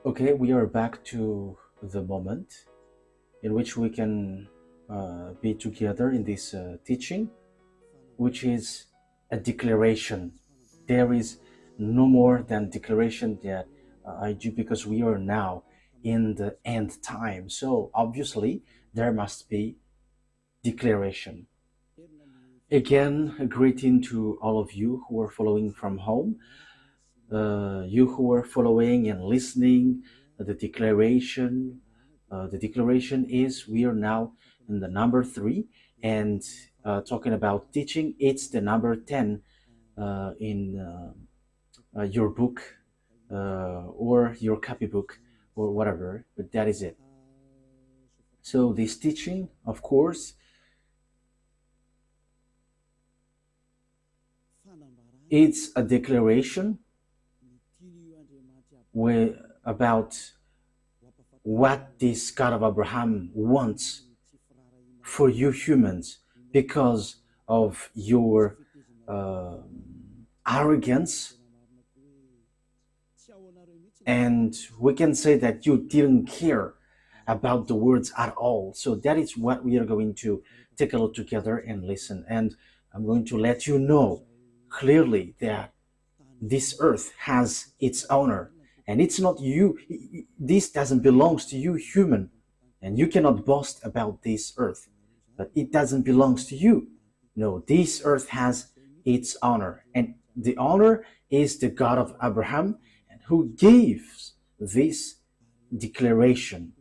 Okay, we are back to the moment in which we can be together in this teaching, which is a declaration. There is no more than declaration that I do, because we are now in the end time. So obviously there must be declaration. Again, a greeting to all of you who are following from home. You who are following and listening the declaration. The declaration is we are now in the number 3, and talking about teaching, it's the number 10 in your book or your copybook or whatever, but that is it. So this teaching, of course, it's a declaration about what this God of Abraham wants for you humans because of your arrogance, and we can say that you didn't care about the words at all. So that is what we are going to take a look together and listen, and I'm going to let you know clearly that this earth has its owner, and it's not you. This doesn't belong to you human, and you cannot boast about this earth, but it doesn't belong to you. No, this earth has its owner, and the owner is the God of Abraham, and who gives this declaration,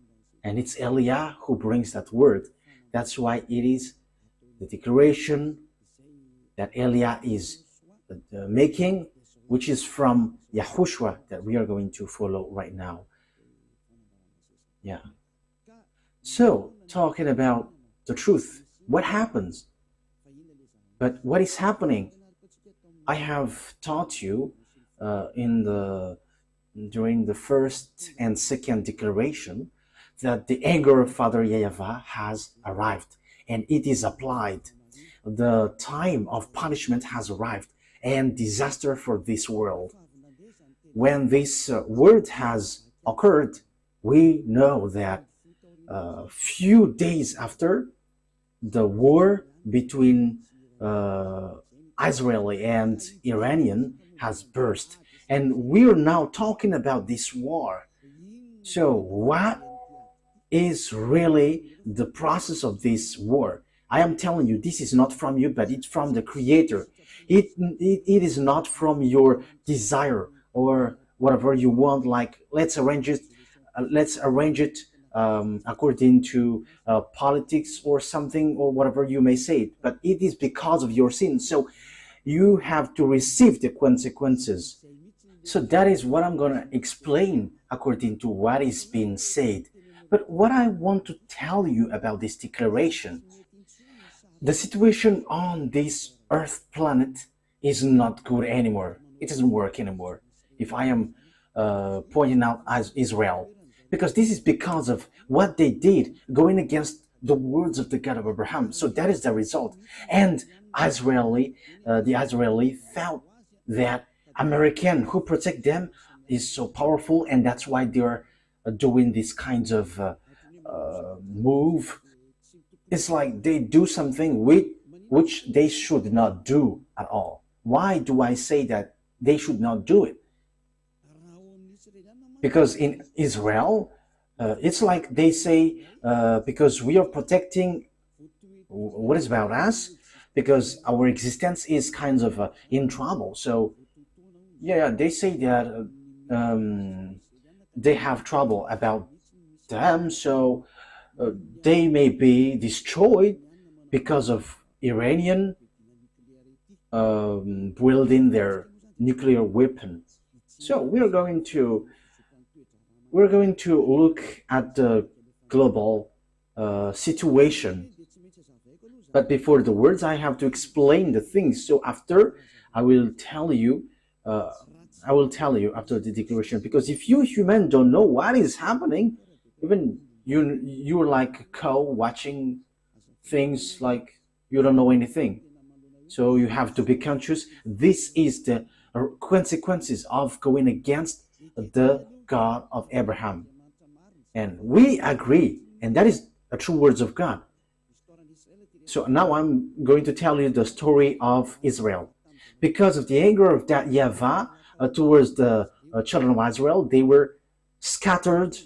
and it's Eliah who brings that word. That's why it is the declaration that Eliah is making, which is from YAHOSHUA, that we are going to follow right now. Yeah. So, talking about the truth, what happens? But what is happening? I have taught you during the first and second declaration that the anger of Father YAHVAH has arrived, and it is applied. The time of punishment has arrived, and disaster for this world. When this word has occurred, we know that a few days after, the war between Israeli and Iranian has burst, and we're now talking about this war. So what is really the process of this war? I am telling you, this is not from you, but it's from the Creator. It is not from your desire or whatever you want, like let's arrange it according to politics or something, or whatever you may say it, but it is because of your sin. So you have to receive the consequences. So that is what I'm going to explain according to what is being said. But what I want to tell you about this declaration, the situation on this Earth planet is not good anymore. It doesn't work anymore. If I am pointing out as Israel, because this is because of what they did, going against the words of the God of Abraham. So that is the result. And the Israeli felt that American who protect them is so powerful, and that's why they're doing these kinds of move. It's like they do something which they should not do at all. Why do I say that they should not do it? Because in Israel, it's like they say, because we are protecting what is about us, because our existence is kind of in trouble. So yeah, they say that they have trouble about them, so they may be destroyed because of Iranian building their nuclear weapon. So we're going to look at the global situation. But before the words, I have to explain the things. So after, I will tell you after the declaration. Because if you human don't know what is happening, even you're like a cow watching things, like you don't know anything. So you have to be conscious. This is the consequences of going against the God of Abraham. And we agree, and that is the true words of God. So now I'm going to tell you the story of Israel. Because of the anger of that YAHVAH towards the children of Israel, they were scattered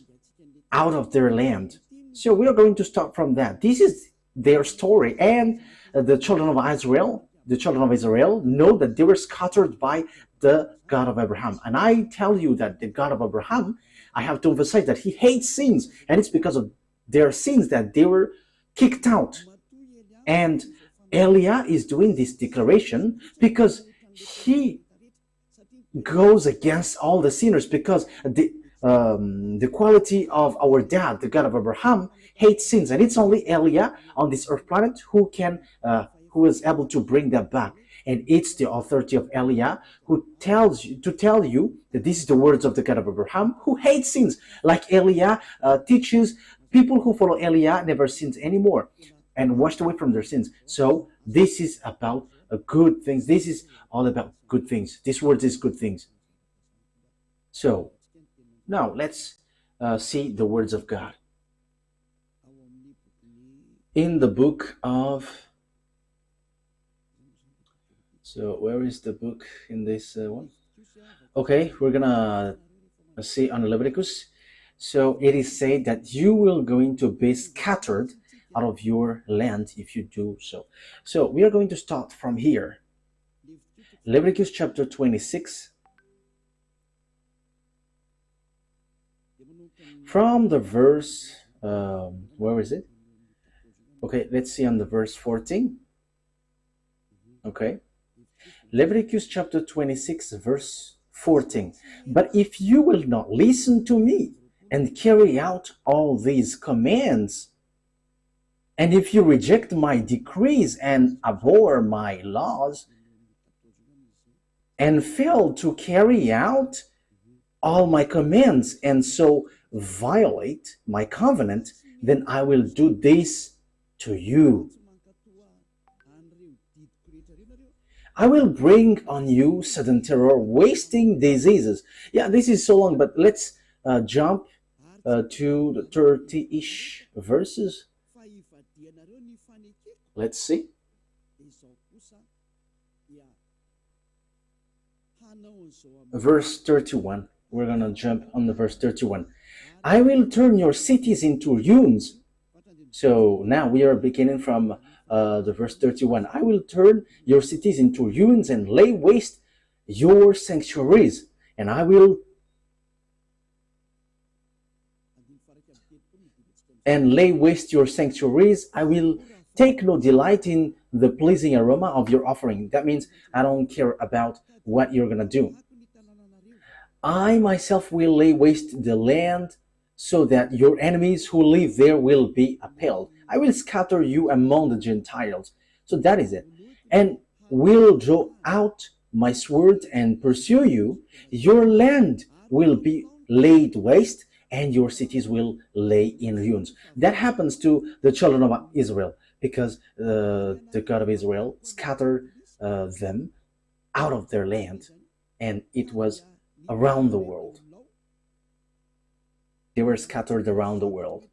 out of their land. So we are going to start from that. This is their story, and the children of Israel, know that they were scattered by the God of Abraham. And I tell you that the God of Abraham, I have to emphasize that he hates sins, and it's because of their sins that they were kicked out. And Eliah is doing this declaration because he goes against all the sinners, because the quality of our dad, the God of Abraham, hates sins, and it's only Eliah on this earth planet who is able to bring that back. And it's the authority of Eliah who tells you that this is the words of the God of Abraham, who hates sins. Like Eliah teaches, people who follow Eliah never sins anymore and washed away from their sins. So this is about good things. This is all about good things. This word is good things. So now let's see the words of God in the book of, so where is the book in this one? Okay, we're gonna see on Leviticus. So it is said that you will going to be scattered out of your land if you do so. So we are going to start from here. Leviticus chapter 26. From the verse, where is it? Okay, let's see on the verse 14. Okay. Leviticus chapter 26, verse 14. But if you will not listen to me and carry out all these commands, and if you reject my decrees and abhor my laws, and fail to carry out all my commands, and so violate my covenant, then I will do this to you. I will bring on you sudden terror, wasting diseases. Yeah, this is so long, but let's jump to the 30-ish verses. Let's see. Verse 31. We're going to jump on the verse 31. I will turn your cities into ruins. So now we are beginning from the verse 31. I will turn your cities into ruins and lay waste your sanctuaries. And I will lay waste your sanctuaries. I will take no delight in the pleasing aroma of your offering. That means I don't care about what you're going to do. I myself will lay waste the land so that your enemies who live there will be appalled. I will scatter you among the Gentiles. So that is it. And will draw out my sword and pursue you. Your land will be laid waste and your cities will lay in ruins. That happens to the children of Israel because the God of Israel scattered them out of their land, and it was around the world. They were scattered around the world.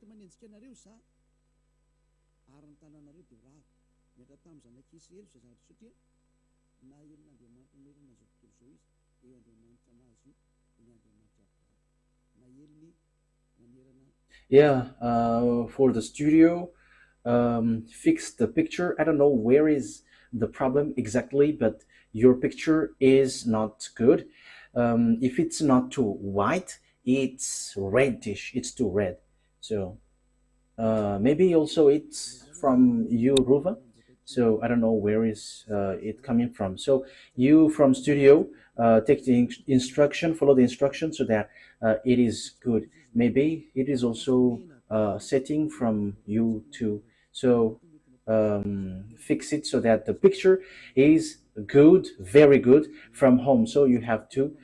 Yeah, for the studio, fix the picture. I don't know where is the problem exactly, but your picture is not good. If it's not too white, it's reddish, it's too red. So maybe also it's from you, Ruva. So I don't know where is it coming from. So you from studio, take the instruction, follow the instruction so that it is good. Maybe it is also setting from you too. So fix it so that the picture is good, very good from home. So you have to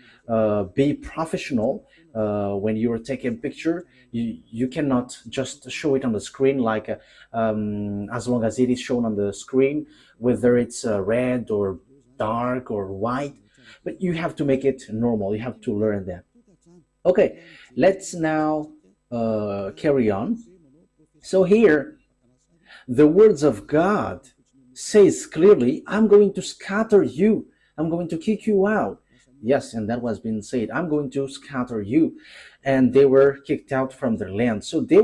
be professional when you're taking a picture. You cannot just show it on the screen like as long as it is shown on the screen, whether it's red or dark or white, but you have to make it normal. You have to learn that. Okay, let's now carry on. So here, the words of God says clearly, I'm going to scatter you. I'm going to kick you out. Yes, and that was being said. I'm going to scatter you. And they were kicked out from their land. So they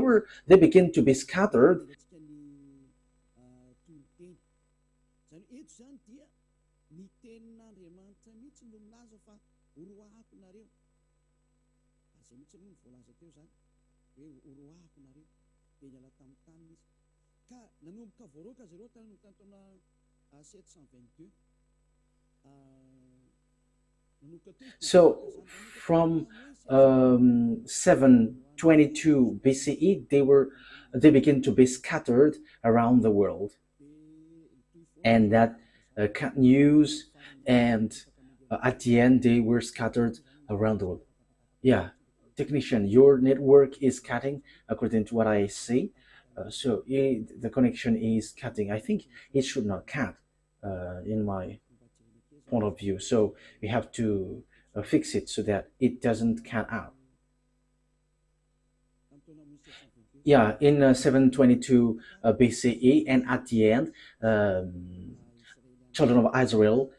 began to be scattered. So from 722 BCE, they began to be scattered around the world, and that news, and at the end they were scattered around the world. Yeah, technician, your network is cutting according to what I see. The connection is cutting. I think it should not cut in my point of view. So we have to fix it so that it doesn't cut out. Yeah, in 722 BCE, and at the end, children of Israel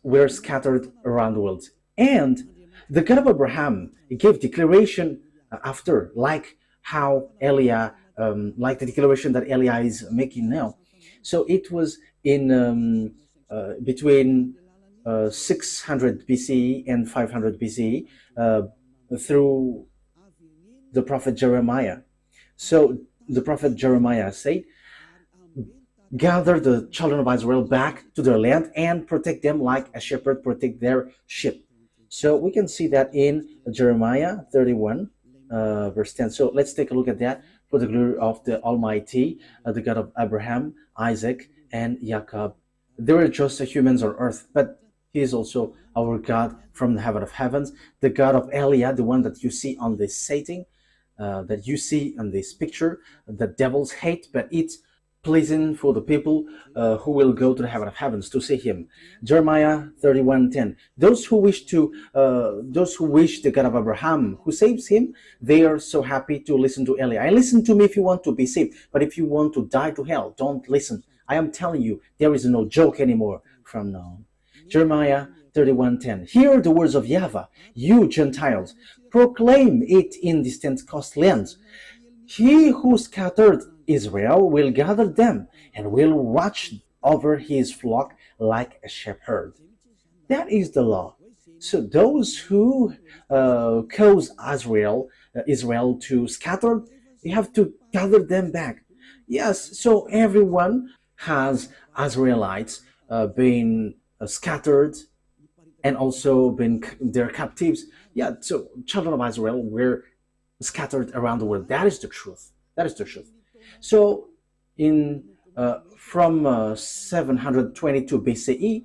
were scattered around the world. And the God of Abraham gave declaration after, like how Eliah, like the declaration that Eliah is making now. So it was in between 600 BCE and 500 BCE through the prophet Jeremiah. So the prophet Jeremiah said, gather the children of Israel back to their land and protect them like a shepherd protect their sheep. So we can see that in Jeremiah 31, verse 10. So let's take a look at that. For the glory of the Almighty, the God of Abraham, Isaac, and Jacob. They were just humans on earth, but He is also our God from the heaven of heavens, the God of Eliah, the one that you see on this setting, that you see on this picture. The devils hate, but it's pleasing for the people who will go to the heaven of heavens to see Him. Jeremiah 31:10. Those who wish the God of Abraham, who saves him, they are so happy to listen to Eli. And listen to me if you want to be saved, but if you want to die to hell, don't listen. I am telling you, there is no joke anymore from now on. Jeremiah 31:10. Hear the words of YAHVAH, you Gentiles, proclaim it in distant coastlands. He who scattered Israel will gather them and will watch over his flock like a shepherd. That is the law. So those who cause Israel to scatter, you have to gather them back. Yes, so everyone has Israelites being scattered and also been their captives. Yeah, so children of Israel were scattered around the world. That is the truth. That is the truth. So in from 722 BCE,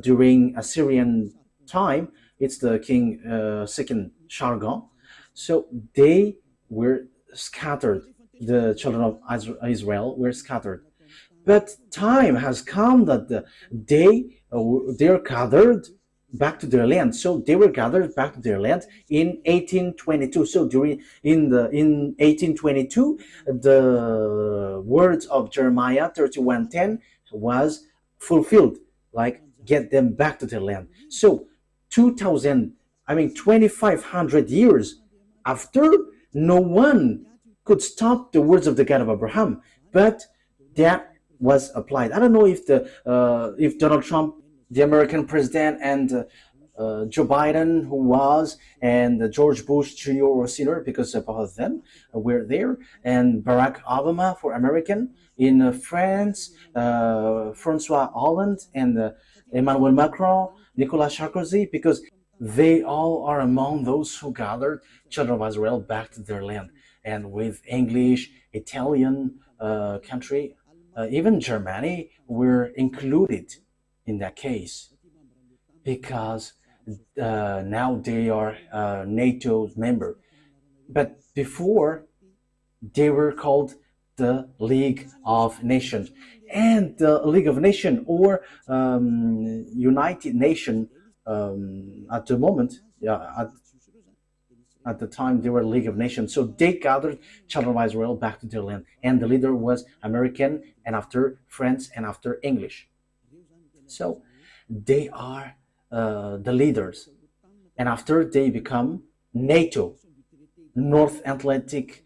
during Assyrian time, it's the king second Sargon. So they were scattered. The children of Israel were scattered. But time has come that they're gathered back to their land. So they were gathered back to their land in 1822. So in 1822, the words of Jeremiah 31:10 was fulfilled, like get them back to their land. So 2,500 years after, no one could stop the words of the God of Abraham, but that was applied. I don't know if Donald Trump, the American president, and Joe Biden, who was, and George Bush Jr. or Sr., because both of them were there, and Barack Obama for American, in France, Francois Hollande, and Emmanuel Macron, Nicolas Sarkozy, because they all are among those who gathered children of Israel back to their land. And with English, Italian country, even Germany were included in that case, because now they are NATO's member. But before, they were called the League of Nations. And the League of Nations, or United Nation, at the moment, yeah, At the time, they were a League of Nations. So they gathered children of Israel back to their land. And the leader was American, and after French, and after English. So they are the leaders. And after they become NATO, North Atlantic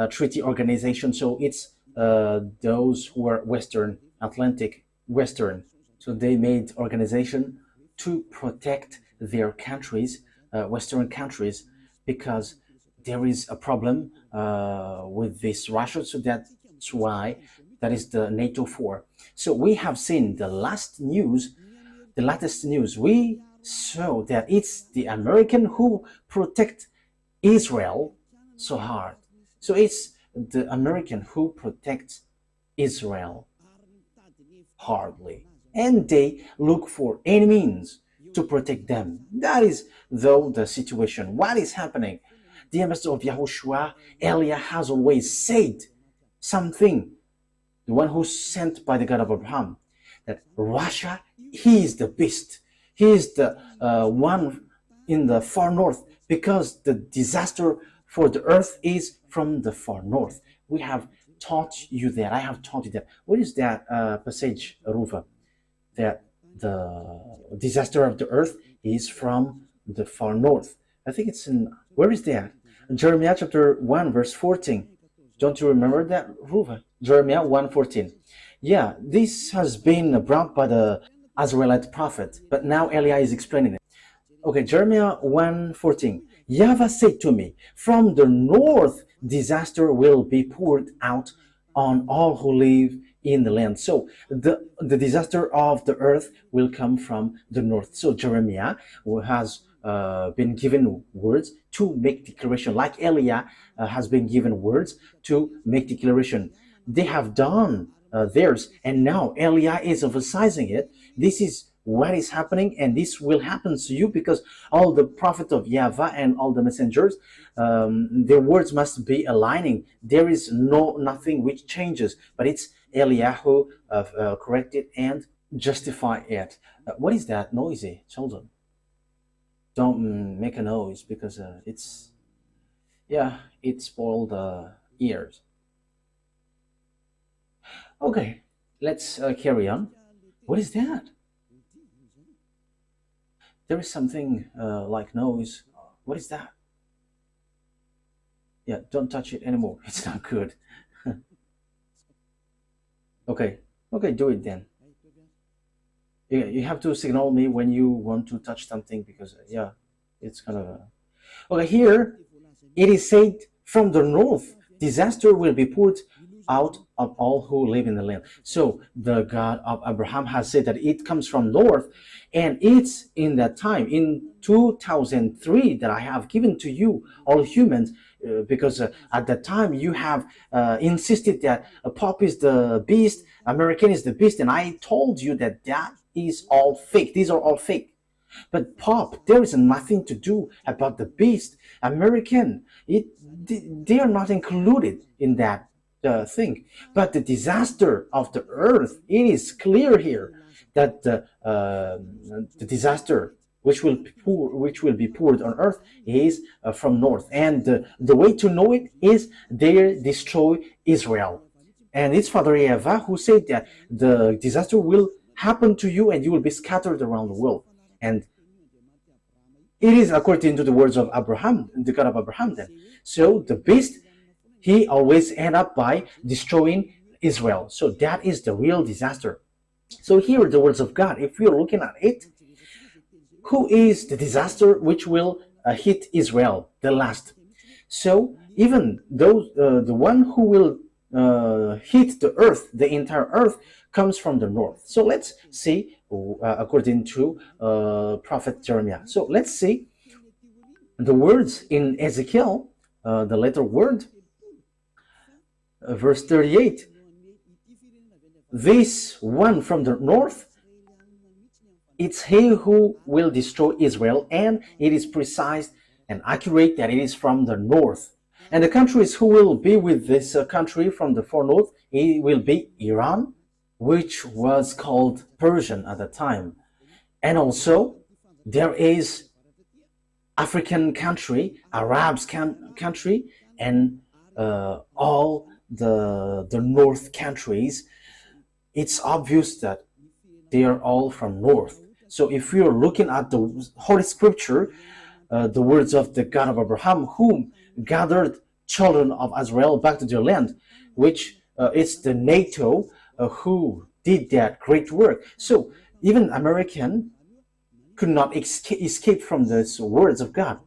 Treaty Organization. So it's those who are Western Atlantic, Western. So they made organization to protect their countries, Western countries, because there is a problem with this Russia. So that's why that is the NATO 4. So we have seen the latest news. We saw that it's the American who protect Israel so hard. So it's the American who protects Israel hardly, and they look for any means to protect them. That is, though, the situation. What is happening? The ambassador of Yahushua, Eliah, has always said something, the one who's sent by the God of Abraham, that Russia, he is the beast. He is the one in the far north, because the disaster for the earth is from the far north. We have taught you that. I have taught you that. What is that passage, Ruva? That the disaster of the earth is from the far north. I think it's in, where is that? Jeremiah chapter 1 verse 14. Don't you remember that, Ruva? Jeremiah 1:14. Yeah, this has been brought by the Israelite prophet, but now Eliah is explaining it. Okay, Jeremiah 1:14. YAHVAH said to me, from the north disaster will be poured out on all who live in the land. So the disaster of the earth will come from the north. So Jeremiah has been given words to make declaration, like Eliah has been given words to make declaration. They have done theirs, and now Eliah is emphasizing it. This is what is happening, and this will happen to you, because all the prophets of YAHVAH and all the messengers, their words must be aligning. There is nothing which changes, but it's Eliah who corrected and justify it. What is that noisy, children? Don't make a noise, because it's, yeah, it spoiled the ears. Okay, let's carry on. What is that? There is something like noise. What is that? Yeah, don't touch it anymore. It's not good. Okay, do it then. Yeah, you have to signal me when you want to touch something, because yeah, it's kind of okay. Here it is said, from the north disaster will be poured out of all who live in the land. So the God of Abraham has said that it comes from north, and it's in that time, in 2003, that I have given to you, all humans, because at that time you have insisted that Pope is the beast, American is the beast, and I told you that that is all fake. These are all fake. But Pope, there is nothing to do about the beast. American, they are not included in that thing. But the disaster of the earth, it is clear here that the disaster which will be poured on earth is from north, and the way to know it is they destroy Israel. And it's Father YAHVAH who said that the disaster will happen to you, and you will be scattered around the world. And it is according to the words of Abraham, the God of Abraham then. So the beast, he always end up by destroying Israel. So that is the real disaster. So here are the words of God. If you're looking at it, who is the disaster which will hit Israel the last? So even though the one who will hit the earth, the entire earth, comes from the north. So let's see, according to Prophet Jeremiah. So let's see the words in Ezekiel, the letter word, verse 38. This one from the north, it's he who will destroy Israel, and it is precise and accurate that it is from the north. And the countries who will be with this country from the far north, it will be Iran, which was called Persian at the time. And also there is African country, Arabs country, and all the North countries, it's obvious that they are all from North. So if we are looking at the Holy Scripture, the words of the God of Abraham, whom gathered children of Israel back to their land, which is the NATO who did that great work. So even American could not escape from these words of God.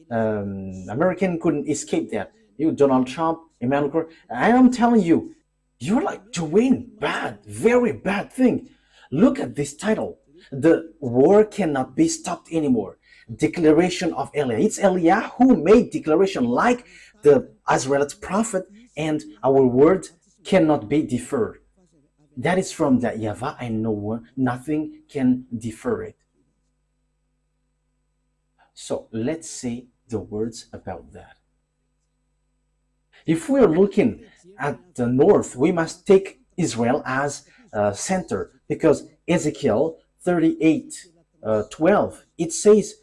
American couldn't escape that. You, Donald Trump, Emmanuel Macron, I am telling you, you're like doing bad, very bad thing. Look at this title. The war cannot be stopped anymore. Declaration of Eliah. It's Eliah who made declaration like the Israelite prophet, and our word cannot be deferred. That is from the YAHVAH, and nothing can defer it. So let's see the words about that. If we're looking at the north, we must take Israel as a center, because Ezekiel 38:12, it says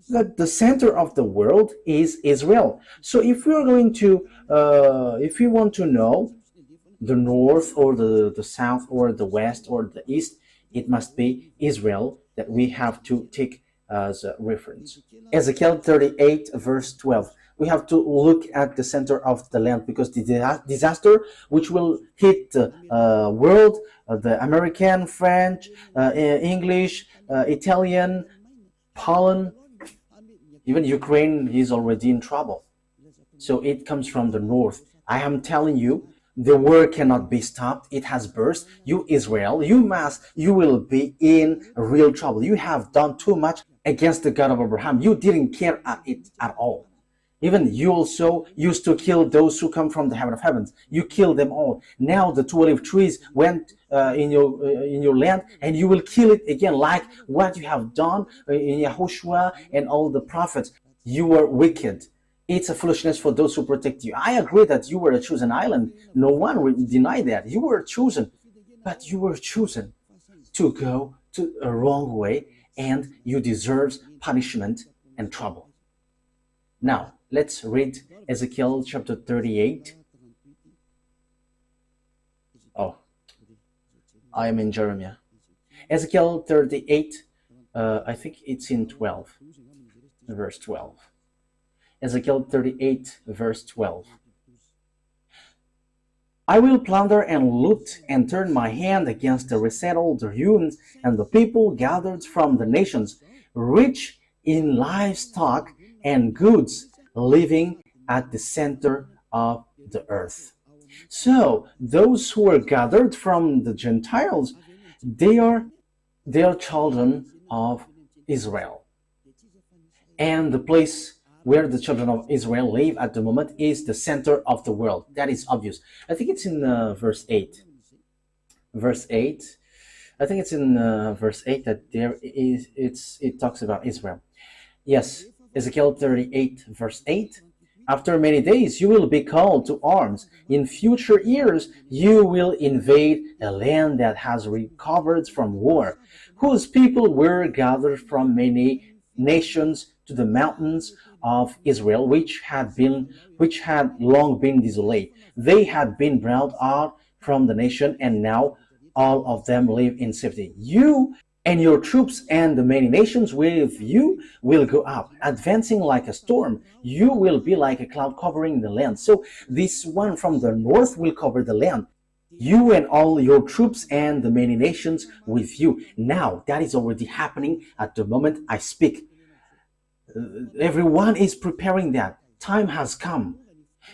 that the center of the world is Israel. So if we are going to, if we want to know the north or the south or the west or the east, it must be Israel that we have to take as a reference. Ezekiel 38:12. We have to look at the center of the land, because the disaster which will hit the world, the American, French, English, Italian, Poland, even Ukraine is already in trouble. So it comes from the north. I am telling you, the war cannot be stopped. It has burst. You, Israel, you will be in real trouble. You have done too much against the God of Abraham. You didn't care at all. Even you also used to kill those who come from the heaven of heavens. You killed them all. Now the 2 olive trees went in your land, and you will kill it again, like what you have done in YAHOSHUAH and all the prophets. You were wicked. It's a foolishness for those who protect you. I agree that you were a chosen island. No one will deny that. You were chosen. But you were chosen to go to a wrong way, and you deserve punishment and trouble. Now, let's read Ezekiel chapter 38. Oh, I am in Jeremiah. Ezekiel 38, I think it's in 12, verse 12. Ezekiel 38, verse 12. I will plunder and loot and turn my hand against the resettled, the ruins, and the people gathered from the nations, rich in livestock and goods, living at the center of the earth. So those who are gathered from the Gentiles, they are children of Israel. And the place where the children of Israel live at the moment is the center of the world. That is obvious. I think it's in verse 8. Verse 8. I think it's in verse 8 that it talks about Israel. Yes, Ezekiel 38, verse 8. After many days you will be called to arms. In future years you will invade a land that has recovered from war, whose people were gathered from many nations to the mountains of Israel, which had long been desolate. They had been brought out from the nation, and now all of them live in safety. You and your troops and the many nations with you will go up, advancing like a storm. You will be like a cloud covering the land. So this one from the north will cover the land. You and all your troops and the many nations with you. Now, that is already happening at the moment I speak. Everyone is preparing that. Time has come.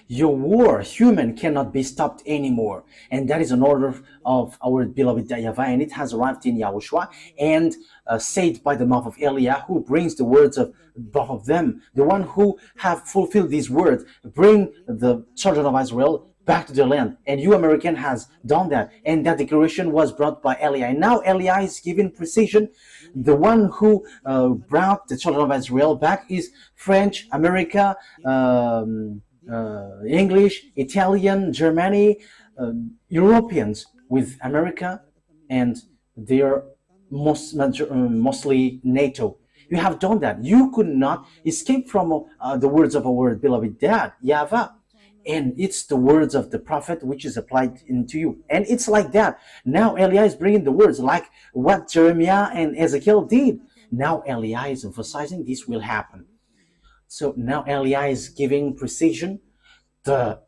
Your war, human, cannot be stopped anymore. And that is an order of our beloved YAHVAH, and it has arrived in YAHOSHUAH and said by the mouth of Eliah, who brings the words of both of them, the one who have fulfilled these words, bring the children of Israel back to their land. And you, American, has done that. And that declaration was brought by Eliah. And now Eliah is giving precision. The one who brought the children of Israel back is French, America, English, Italian, Germany, Europeans with America, and they are mostly NATO. You have done that. You could not escape from the words of our beloved dad, YAHVAH. And it's the words of the prophet which is applied into you. And it's like that. Now Eliah is bringing the words like what Jeremiah and Ezekiel did. Now Eliah is emphasizing this will happen. So now Eliah is giving precision. The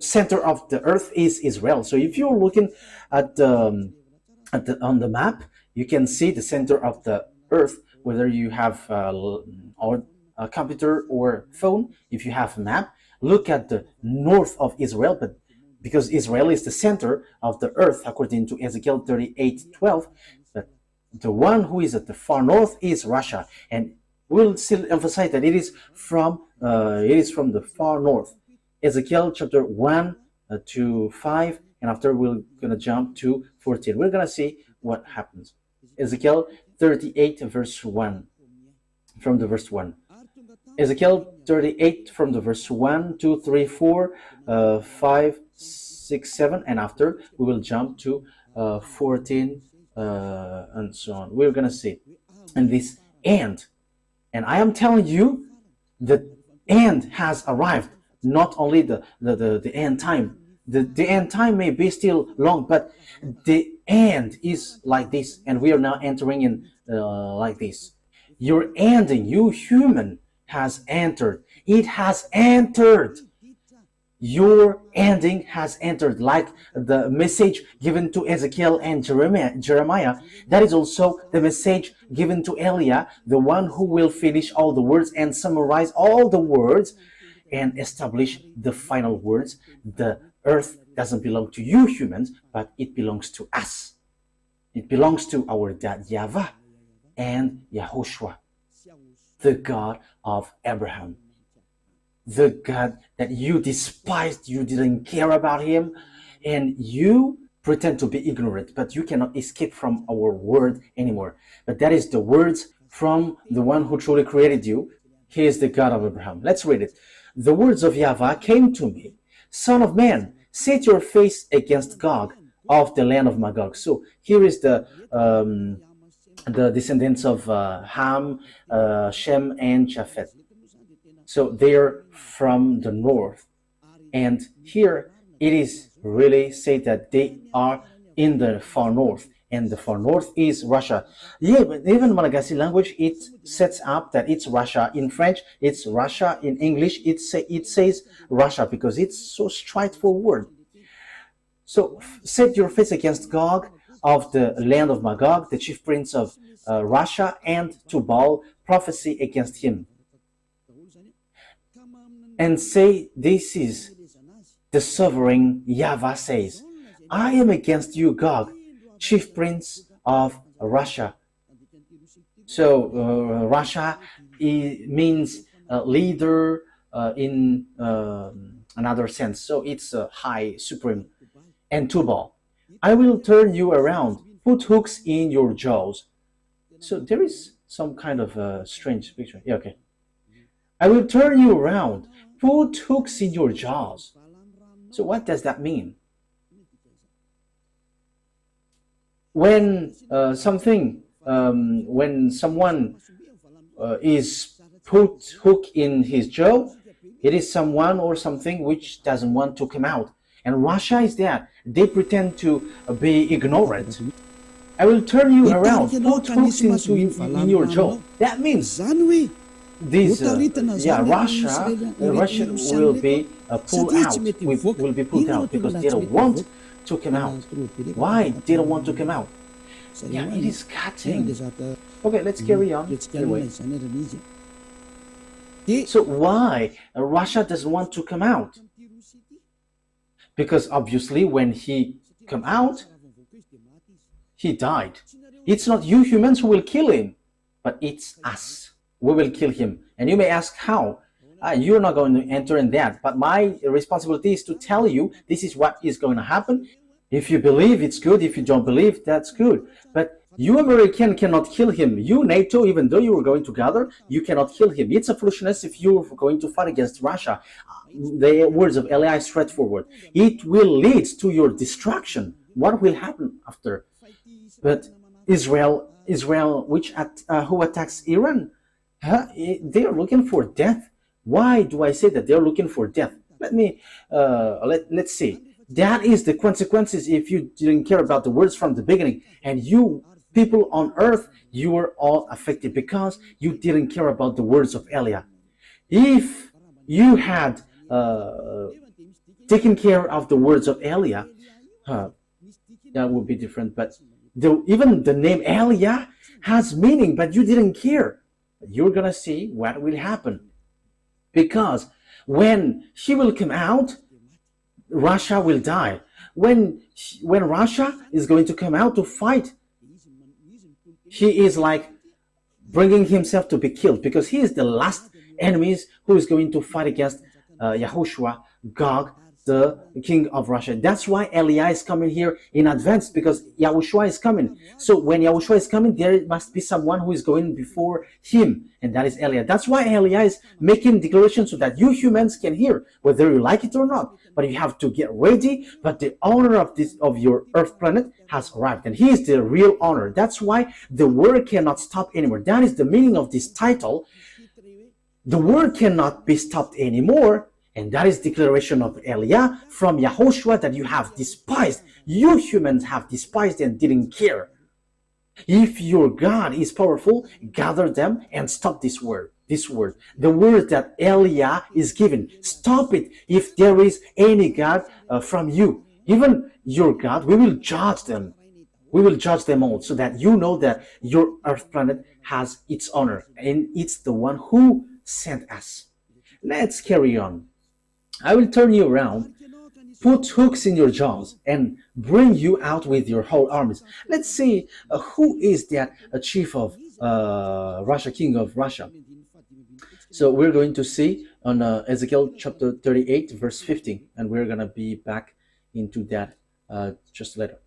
center of the earth is Israel. So if you're looking at on the map, you can see the center of the earth, whether you have a computer or phone. If you have a map, look at the north of Israel, but because Israel is the center of the earth, according to Ezekiel 38:12, but the one who is at the far north is Russia, and we'll still emphasize that it is from the far north. Ezekiel chapter 1 to 5, and after we're gonna jump to 14. We're gonna see what happens. Ezekiel 38 verse 1, from the verse 1. Ezekiel 38 from the verse 1, 2, 3, 4, 5, 6, 7, and after we will jump to 14 and so on. We're going to see. And this end, and I am telling you, the end has arrived. Not only the end time. The end time may be still long, but the end is like this, and we are now entering in like this. Your ending, you human, has entered. It has entered. Your ending has entered, like the message given to Ezekiel and Jeremiah. That is also the message given to Eliah, the one who will finish all the words and summarize all the words and establish the final words. The earth doesn't belong to you humans, but it belongs to us. It belongs to our dad YAHVAH and YAHOSHUAH, the God of Abraham, the God that you despised. You didn't care about him, and you pretend to be ignorant, but you cannot escape from our word anymore. But that is the words from the one who truly created you. He is the God of Abraham. Let's read it. The words of YAHVAH came to me, Son of man, set your face against Gog of the land of Magog. So here is the descendants of Ham, Shem, and Japheth. So they're from the north. And here it is really said that they are in the far north. And the far north is Russia. Yeah, but even Malagasy language, it sets up that it's Russia. In French, it's Russia. In English, it says Russia because it's so straightforward. So set your face against Gog of the land of Magog, the chief prince of Russia, and Tubal, prophesy against him. And say, this is the sovereign YAHVAH says, I am against you, Gog, chief prince of Russia. So Russia means leader in another sense. So it's high, supreme. And Tubal, I will turn you around, put hooks in your jaws. So there is some kind of strange picture. Yeah, okay. I will turn you around, put hooks in your jaws. So what does that mean? When when someone is put hook in his jaw, it is someone or something which doesn't want to come out. And Russia is that. They pretend to be ignorant. I will turn you around, put hooks in your jaw. That means this, Russia will be pulled out. Will be pulled out because they don't want to come out. Why they don't want to come out? Yeah, it is cutting. Okay, let's carry on. Anyway. So why Russia doesn't want to come out? Because obviously when he come out, he died. It's not you humans who will kill him, but it's us. We will kill him. And you may ask how? You're not going to enter in that. But my responsibility is to tell you this is what is going to happen. If you believe, it's good. If you don't believe, that's good. But you American cannot kill him. You NATO, even though you were going together, you cannot kill him. It's a foolishness if you're going to fight against Russia. The words of Eli are straightforward. It will lead to your destruction. What will happen after? But Israel Israel, who attacks Iran. They are looking for death. Why do I say that they're looking for death? Let's see. That is the consequences if you didn't care about the words from the beginning. And you people on earth, you were all affected because you didn't care about the words of Eliah. If you had taken care of the words of Eliah, that would be different. But even the name Eliah has meaning, but you didn't care. You're gonna see what will happen, because when he will come out, Russia will die. When Russia is going to come out to fight, he is like bringing himself to be killed, because he is the last enemies who is going to fight against YAHOSHUA, Gog, the king of Russia. That's why Eliah is coming here in advance, because YAHOSHUA is coming. So when YAHOSHUA is coming, there must be someone who is going before him, and that is Eliah. That's why Eliah is making declarations so that you humans can hear, whether you like it or not. But you have to get ready. But the owner of your earth planet has arrived, and he is the real owner. That's why the war cannot stop anymore. That is the meaning of this title. The war cannot be stopped anymore. And that is declaration of Eliah from YAHOSHUA that you have despised. You humans have despised and didn't care. If your God is powerful, gather them and stop this word. The word that Eliah is given. Stop it. If there is any God from you, even your God, we will judge them. We will judge them all, so that you know that your earth planet has its owner, and it's the one who sent us. Let's carry on. I will turn you around, put hooks in your jaws, and bring you out with your whole armies. Let's see who is that chief of Russia, king of Russia. So we're going to see on Ezekiel chapter 38, verse 15, and we're going to be back into that just later.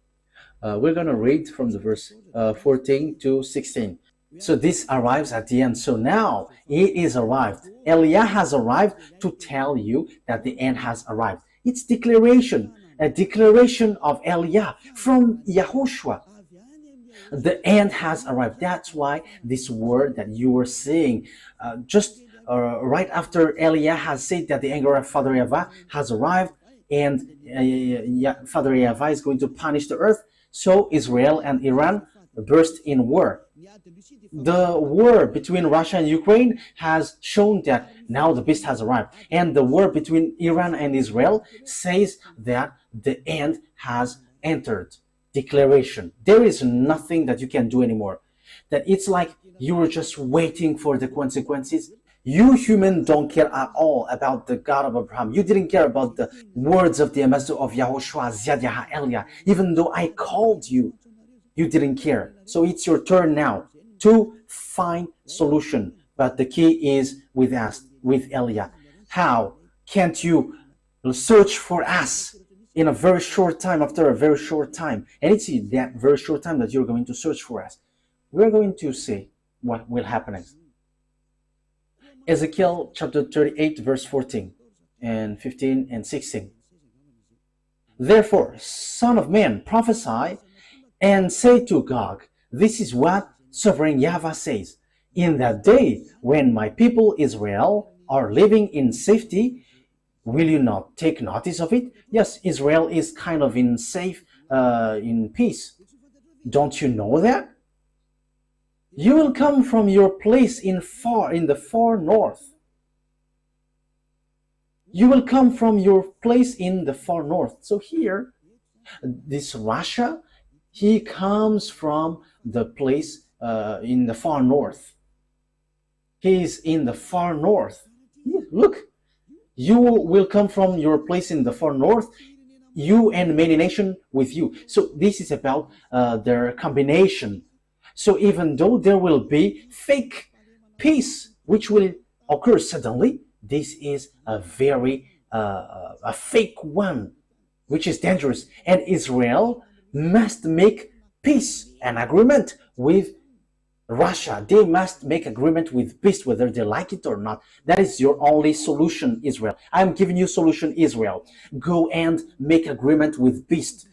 We're going to read from the verse 14 to 16. So this arrives at the end. So now it is arrived. Eliah has arrived to tell you that the end has arrived. It's declaration, a declaration of Eliah from YAHOSHUA. The end has arrived. That's why this word that you were saying, right after Eliah has said that the anger of Father YAHVAH has arrived, and Father YAHVAH is going to punish the earth, so Israel and Iran burst in war. The war between Russia and Ukraine has shown that now the beast has arrived. And the war between Iran and Israel says that the end has entered. Declaration. There is nothing that you can do anymore. That it's like you were just waiting for the consequences. You human don't care at all about the God of Abraham. You didn't care about the words of the ambassador of YAHOSHUA, Ziad, Eliah. Even though I called you, you didn't care. So it's your turn now to find solution. But the key is with us, with Eliah. How can't you search for us in a very short time, after a very short time? And it's in that very short time that you're going to search for us. We're going to see what will happen next. Ezekiel chapter 38, verse 14 and 15 and 16. Therefore, son of man, prophesy and say to Gog, this is what Sovereign YAHVAH says. In that day when my people Israel are living in safety, will you not take notice of it? Yes, Israel is kind of in peace. Don't you know that? You will come from your place in the far north. You will come from your place in the far north. So here, this Russia, he comes from the place in the far north. He is in the far north. Look, you will come from your place in the far north, you and many nations with you. So this is about their combination. So even though there will be fake peace, which will occur suddenly, this is a very a fake one, which is dangerous. And Israel must make peace and agreement with Russia. They must make agreement with beast, whether they like it or not. That is your only solution, Israel. I am giving you solution, Israel. Go and make agreement with beast.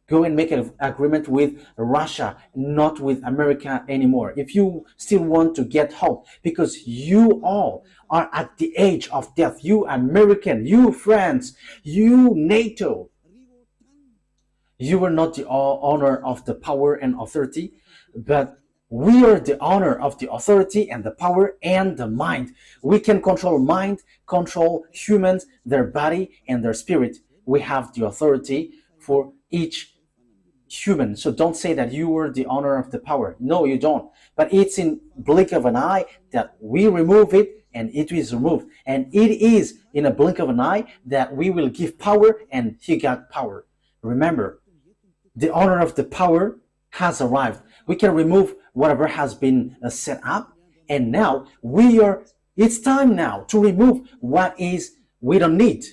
go and make an agreement with Russia, not with America anymore. If you still want to get hope, because you all are at the edge of death, you American, you France, you NATO, you are not the owner of the power and authority, but we are the owner of the authority and the power and the mind. We can control mind, control humans, their body and their spirit. We have the authority for each human. So don't say that you are the owner of the power. No, you don't. But it's in blink of an eye that we remove it and it is removed. And it is in a blink of an eye that we will give power and he got power. Remember, the owner of the power has arrived. We can remove whatever has been set up. And now it's time now to remove what is we don't need.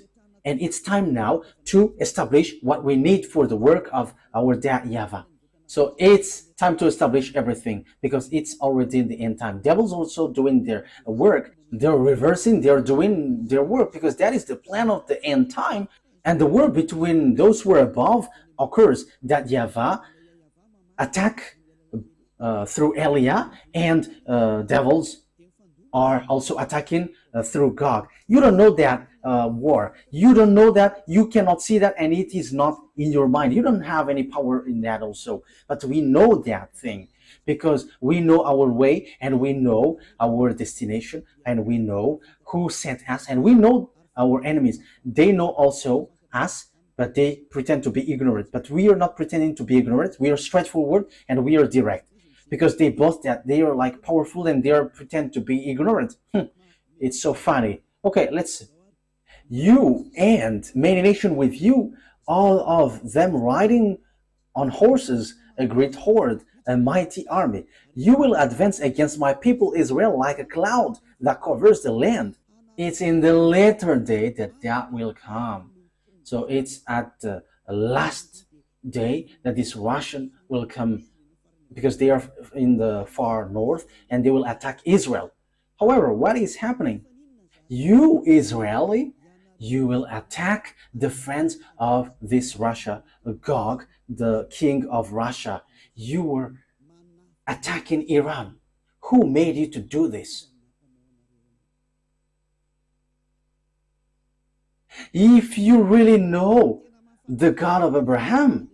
And it's time now to establish what we need for the work of our dad YAHVAH. So it's time to establish everything because it's already in the end time. Devil's also doing their work. They're reversing, they're doing their work because that is the plan of the end time. And the war between those who are above occurs that YAHVAH attack through Elia and devils are also attacking through Gog. You don't know that war. You don't know that. You cannot see that and it is not in your mind. You don't have any power in that also. But we know that thing because we know our way and we know our destination and we know who sent us and we know our enemies. They know also us, but they pretend to be ignorant. But we are not pretending to be ignorant. We are straightforward and we are direct. Because they boast that they are like powerful and they are pretend to be ignorant. It's so funny. Okay, let's see. You and many nations with you, all of them riding on horses, a great horde, a mighty army. You will advance against my people Israel like a cloud that covers the land. It's in the latter day that will come. So it's at the last day that this Russian will come because they are in the far north and they will attack Israel. However, what is happening? You, Israeli, you will attack the friends of this Russia, Gog, the king of Russia. You were attacking Iran. Who made you to do this? If you really know the God of Abraham,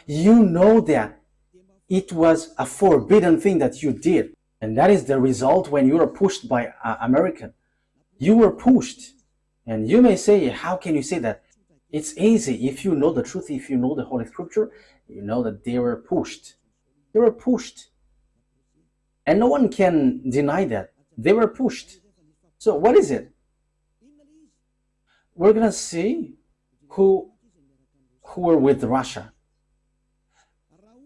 you know that it was a forbidden thing that you did. And that is the result when you are pushed by American. You were pushed. And you may say, how can you say that? It's easy. If you know the truth, if you know the Holy Scripture, you know that they were pushed. They were pushed. And no one can deny that. They were pushed. So what is it? We're going to see who are with Russia.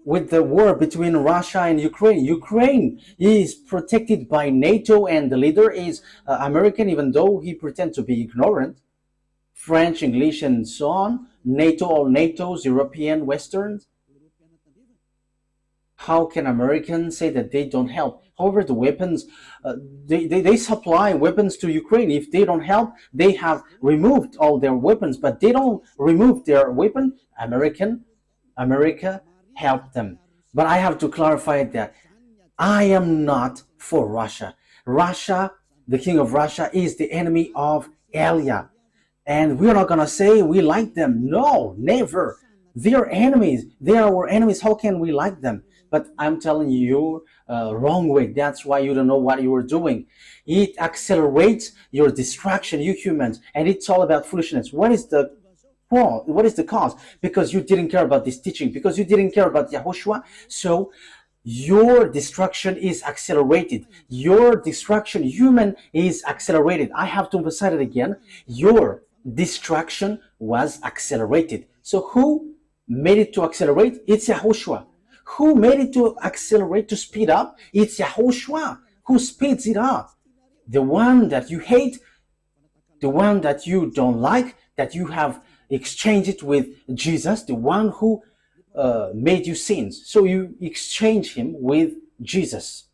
With the war between Russia and Ukraine. Ukraine is protected by NATO and the leader is American, even though he pretends to be ignorant. French, English, and so on. NATO, all NATO's, European, Westerns. How can Americans say that they don't help? However, the weapons, they supply weapons to Ukraine. If they don't help, they have removed all their weapons, but they don't remove their weapon. America help them. But I have to clarify that I am not for Russia. Russia, the king of Russia, is the enemy of Elia. And we're not going to say we like them. No, never. They are enemies. They are our enemies. How can we like them? But I'm telling you, wrong way. That's why you don't know what you are doing. It accelerates your distraction, you humans. And it's all about foolishness. What is the What is the cause? Because you didn't care about this teaching, because you didn't care about YAHOSHUA, so your destruction is accelerated. Your destruction, human, is accelerated. I have to emphasize it again. Your destruction was accelerated. So who made it to accelerate? It's YAHOSHUA. Who made it to accelerate, to speed up? It's YAHOSHUA. Who speeds it up? The one that you hate, the one that you don't like, that you have exchange it with Jesus, the one who made you sins. So you exchange him with Jesus.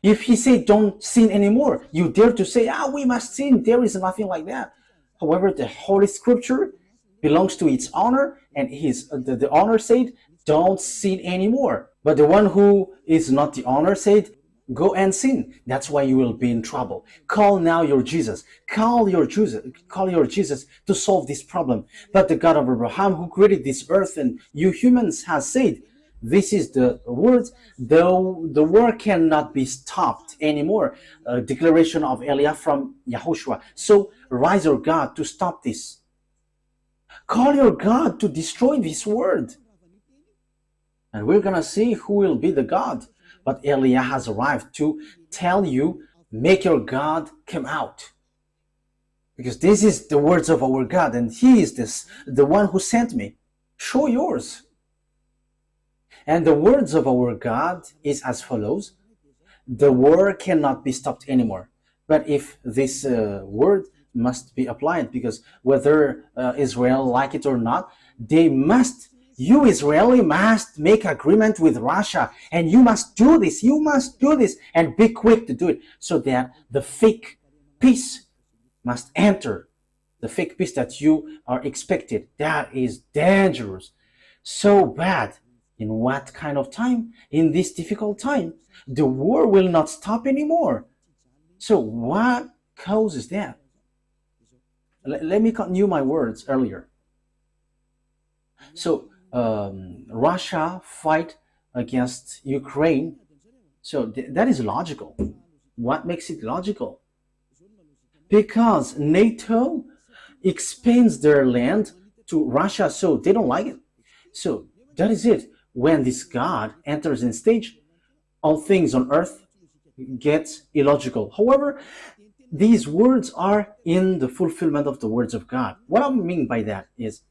If he said don't sin anymore, you dare to say, we must sin. There is nothing like that. However, the Holy Scripture, belongs to its owner, and the owner said, don't sin anymore. But the one who is not the owner said, go and sin. That's why you will be in trouble. Call now your Jesus. Call your Jesus to solve this problem. But the God of Abraham, who created this earth and you humans, has said, this is the words, though the war cannot be stopped anymore. A declaration of Eliah from YAHOSHUAH. So rise your God to stop this. Call your God to destroy this word. And we're going to see who will be the God. But Eliah has arrived to tell you, make your God come out. Because this is the words of our God, and He is the one who sent me. Show yours. And the words of our God is as follows. The war cannot be stopped anymore. But if this word must be applied, because whether Israel like it or not, you Israeli must make agreement with Russia, and you must do this, and be quick to do it, so that the fake peace must enter, the fake peace that you are expected. That is dangerous, so bad. In what kind of time? In this difficult time. The war will not stop anymore. So what causes that? Let me continue my words earlier. So Russia fight against Ukraine. So that is logical. What makes it logical? Because NATO expands their land to Russia, so they don't like it. So that is it. When this God enters in stage, all things on earth gets illogical. However, these words are in the fulfillment of the words of God. What I mean by that is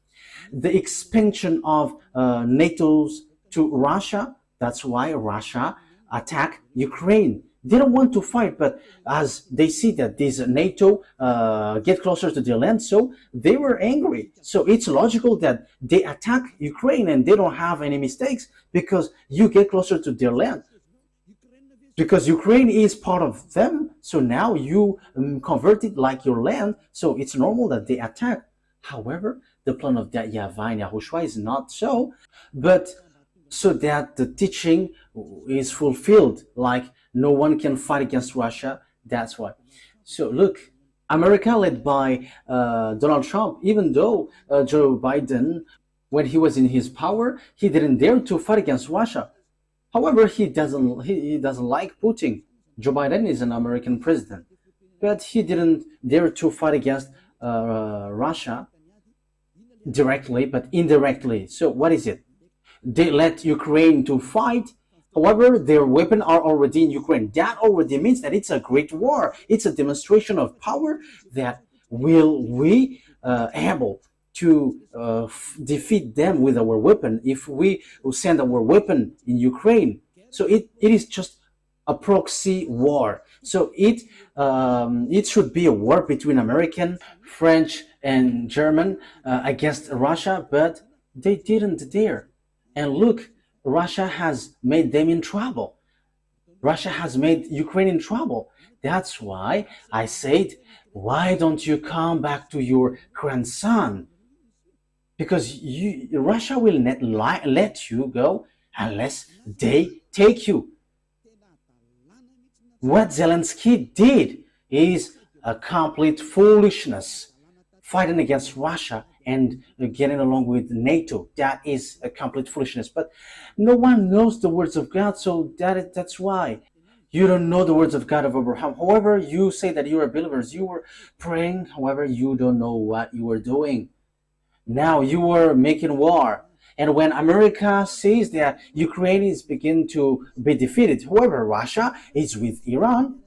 the expansion of NATO's to Russia. That's why Russia attacked Ukraine. They don't want to fight, but as they see that this NATO get closer to their land, so they were angry. So it's logical that they attack Ukraine and they don't have any mistakes because you get closer to their land. Because Ukraine is part of them, so now you convert it like your land, so it's normal that they attack. However, the plan of that YAHVAH and YAHOSHUAH is not so, but so that the teaching is fulfilled, like no one can fight against Russia. That's why. So look, America led by Donald Trump, even though Joe Biden, when he was in his power, he didn't dare to fight against Russia. However, he doesn't like Putin. Joe Biden is an American president, but he didn't dare to fight against Russia directly, but indirectly. So what is it? They let Ukraine to fight. However, their weapons are already in Ukraine. That already means that it's a great war. It's a demonstration of power that will we able to defeat them with our weapon if we send our weapon in Ukraine. So it is just a proxy war. So it should be a war between American, French, and German against Russia, but they didn't dare. And look, Russia has made them in trouble. Russia has made Ukraine in trouble. That's why I said, why don't you come back to your grandson? Because Russia will not let you go unless they take you. What Zelensky did is a complete foolishness, fighting against Russia and getting along with NATO. That is a complete foolishness. But no one knows the words of God, so that's why. You don't know the words of God of Abraham. However, you say that you are believers. You were praying, however, you don't know what you were doing. Now you were making war. And when America sees that Ukraine is beginning to be defeated, however, Russia is with Iran.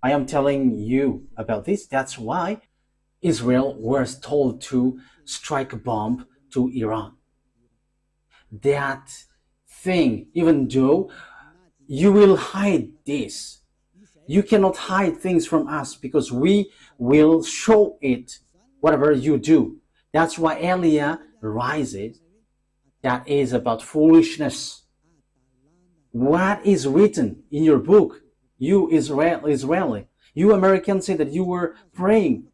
I am telling you about this. That's why Israel was told to strike a bomb to Iran. That thing, even though you will hide this, you cannot hide things from us because we will show it, whatever you do. That's why Eliah rises. That is about foolishness. What is written in your book? You Israeli, you Americans say that you were praying.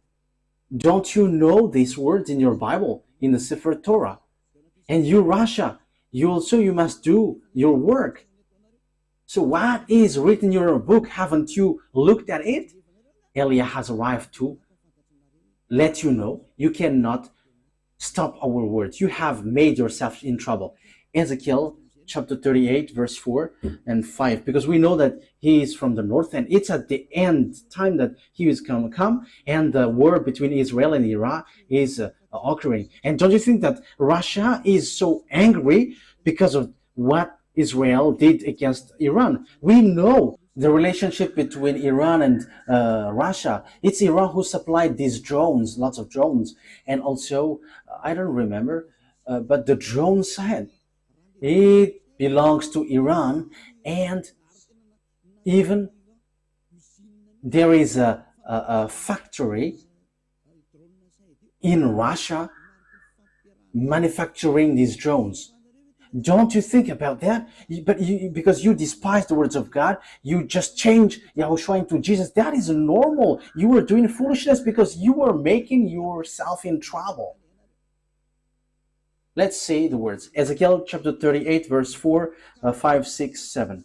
Don't you know these words in your Bible, in the Sefer Torah? And you, Russia, you must do your work. So what is written in your book? Haven't you looked at it? Eliah has arrived to let you know you cannot stop our words. You have made yourself in trouble. Ezekiel chapter 38 verse 4 and 5, because we know that he is from the north, and it's at the end time that he is going to come, and the war between Israel and Iran is occurring. And don't you think that Russia is so angry because of what Israel did against Iran? We know the relationship between Iran and Russia. It's Iran who supplied these drones, lots of drones, and also I don't remember, but the drone said it belongs to Iran, and even there is a factory in Russia manufacturing these drones. Don't you think about that? Because you despise the words of God, you just change Yahushua into Jesus. That is normal. You were doing foolishness because you were making yourself in trouble. Let's say the words. Ezekiel chapter 38, verse 4, 5, 6, 7.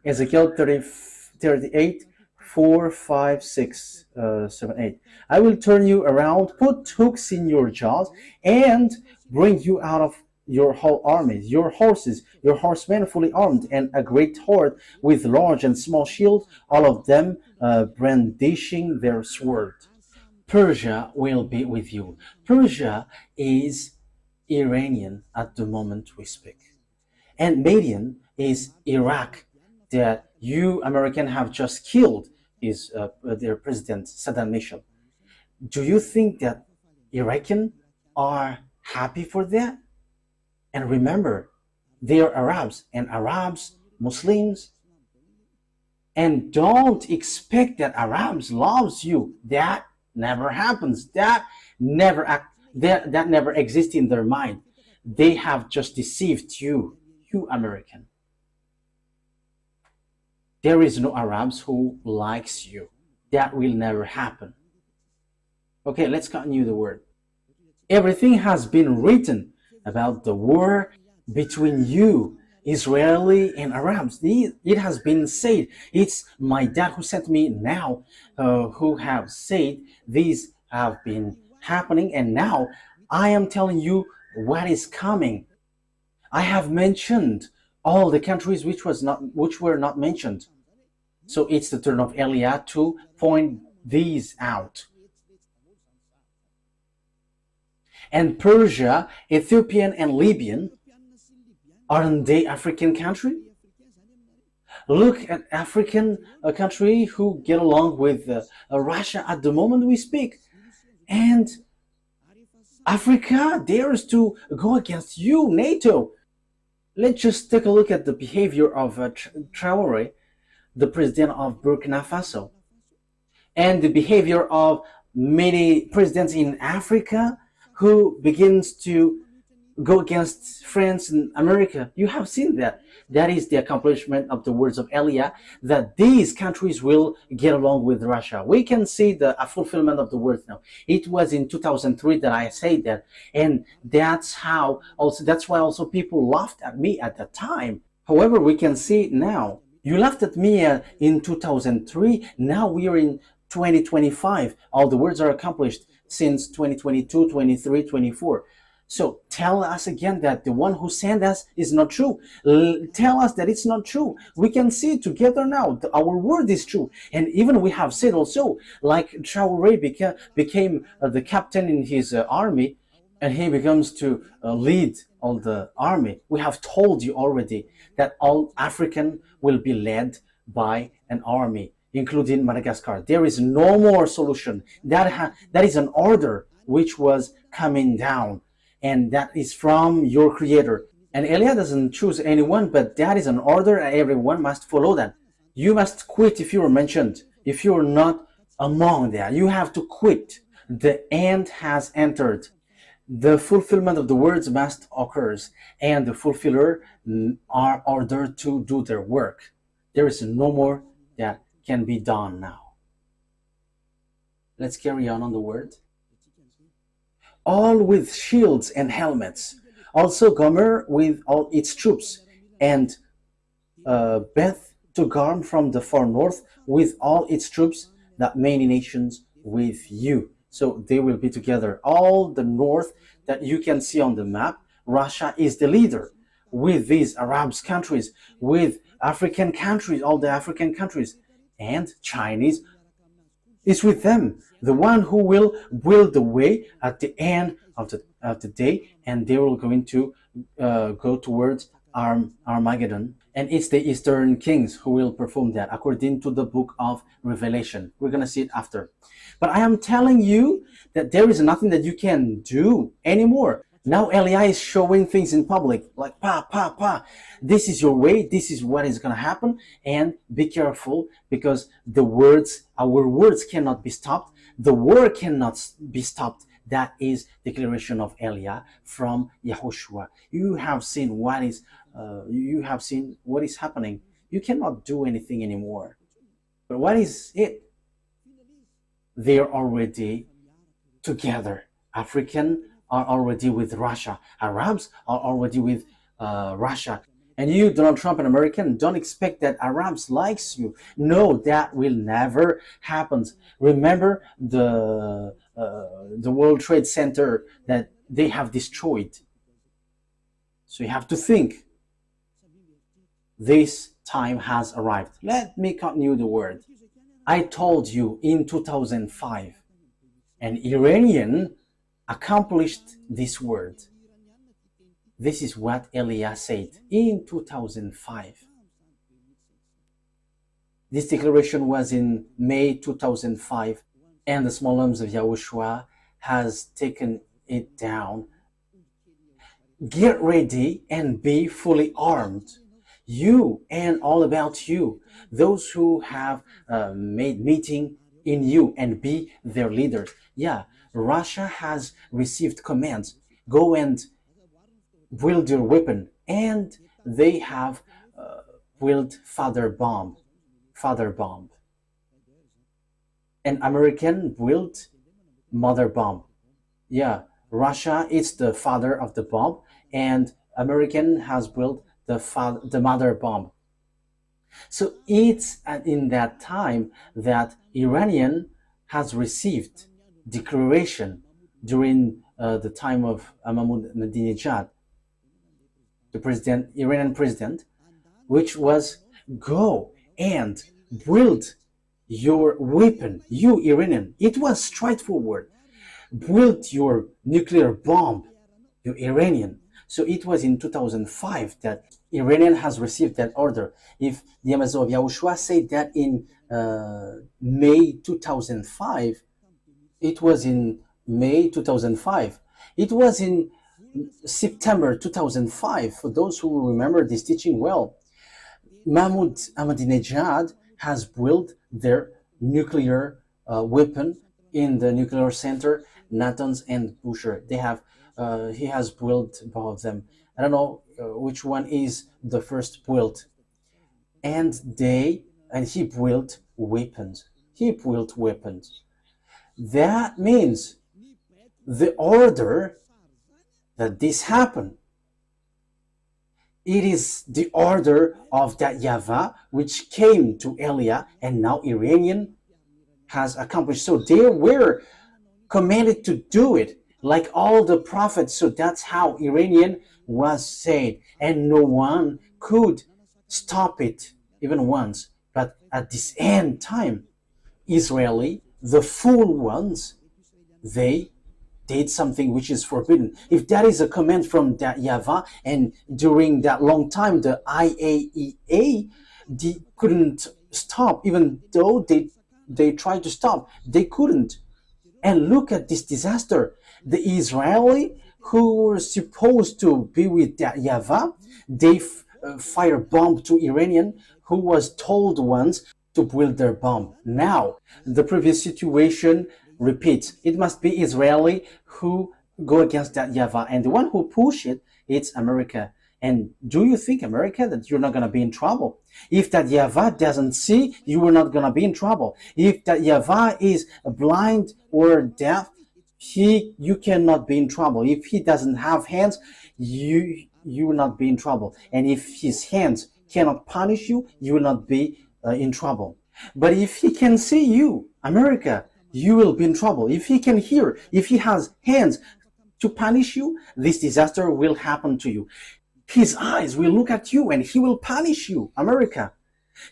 Ezekiel 38, 4, 5, 6, 7, 8. I will turn you around, put hooks in your jaws, and bring you out of your whole armies, your horses, your horsemen fully armed, and a great horde with large and small shields, all of them brandishing their sword. Persia will be with you. Persia is Iranian at the moment we speak. And Median is Iraq, that you American have just killed is their president Saddam Hussein. Do you think that Iraqis are happy for that? And remember, they are Arabs, and Arabs, Muslims, and don't expect that Arabs loves you. That never happens. That never exists in their mind. They have just deceived you, you American. There is no Arabs who likes you. That will never happen. Okay, let's continue the word. Everything has been written about the war between you, Israeli and Arabs. It has been said. It's my dad who sent me now, who have said these have been happening, and now I am telling you what is coming. I have mentioned all the countries which were not mentioned. So it's the turn of Eliah to point these out. And Persia, Ethiopian, and Libyan, aren't they African country? Look at African country who get along with Russia at the moment we speak. And Africa dares to go against you, NATO. Let's just take a look at the behavior of Traoré, the president of Burkina Faso, and the behavior of many presidents in Africa who begins to go against France and America. You have seen that. That is the accomplishment of the words of Eliah, that these countries will get along with Russia. We can see the fulfillment of the words now. It was in 2003 that I said that, and that's why also people laughed at me at the time. However, we can see it now. You laughed at me in 2003. Now we are in 2025. All the words are accomplished since 2022, 23, 24. So tell us again that the one who sent us is not true. Tell us that it's not true. We can see it together now. Our word is true. And even we have said also, like Traoré became the captain in his army, and he becomes to lead all the army. We have told you already that all African will be led by an army, including Madagascar. There is no more solution. That is an order which was coming down, and that is from your creator. And Eliah doesn't choose anyone, but that is an order, and everyone must follow that. You must quit if you are mentioned. If you are not among that, you have to quit. The end has entered. The fulfillment of the words must occur, and the fulfiller are ordered to do their work. There is no more that can be done now. Let's carry on the word. All with shields and helmets. Also Gomer with all its troops, and Beth Togarm from the far north with all its troops, that many nations with you. So they will be together. All the north that you can see on the map, Russia is the leader with these Arab countries, with African countries, all the African countries, and Chinese is with them, the one who will build the way at the end of the day, and they will going to go towards Armageddon. And it's the Eastern kings who will perform that according to the book of Revelation. We're going to see it after. But I am telling you that there is nothing that you can do anymore. Now Eli is showing things in public, like, this is your way, this is what is going to happen, and be careful, because our words cannot be stopped, the war cannot be stopped. That is declaration of Eli from Yahushua. You have seen what is happening. You cannot do anything anymore. But what is it? They are already together. African are already with Russia. Arabs are already with Russia. And you, Donald Trump, an American, don't expect that Arabs likes you. No, that will never happen. Remember the World Trade Center that they have destroyed. So you have to think. This time has arrived. Let me continue the word. I told you in 2005, an Iranian accomplished this word. This is what Elia said in 2005. This declaration was in May 2005, and the small arms of Yahushua has taken it down. Get ready and be fully armed. You and all about you, those who have made meeting in you, and be their leaders. Yeah, Russia has received commands. Go and wield your weapon, and they have wield father bomb. And American wield mother bomb. Yeah, Russia is the father of the bomb, and American has built the mother bomb. So it's in that time that Iranian has received declaration during the time of Ahmadinejad, the Iranian president, which was, go and build your weapon, you Iranian. It was straightforward. Build your nuclear bomb, you Iranian. So it was in 2005 that Iranian has received that order. If the Amazon of Yahushua said that in May 2005, it was in May 2005. It was in September 2005, for those who remember this teaching well. Mahmoud Ahmadinejad has built their nuclear weapon in the nuclear center, Natanz and Bushehr. They have he has built both of them. I don't know which one is the first built. And he built weapons. That means the order that this happened, it is the order of that YAHVAH which came to Elia, and now Iranian has accomplished. So they were commanded to do it, like all the prophets. So that's how Iranian was saved, and no one could stop it even once. But at this end time, Israeli, the fool ones, they did something which is forbidden. If that is a command from that YAHVAH, and during that long time the IAEA couldn't stop, even though they tried to stop, they couldn't. And look at this disaster. The Israeli who were supposed to be with that YAHVAH, they fire bomb to Iranian who was told once to build their bomb. Now the previous situation repeats. It must be Israeli who go against that YAHVAH, and the one who push it, it's America. And do you think, America, that you're not going to be in trouble? If that YAHVAH doesn't see, you are not going to be in trouble. If that YAHVAH is blind or deaf, you cannot be in trouble. If he doesn't have hands, you will not be in trouble. And if his hands cannot punish you, you will not be in trouble. But if he can see you, America, you will be in trouble. If he can hear, if he has hands to punish you, this disaster will happen to you. His eyes will look at you and he will punish you, America.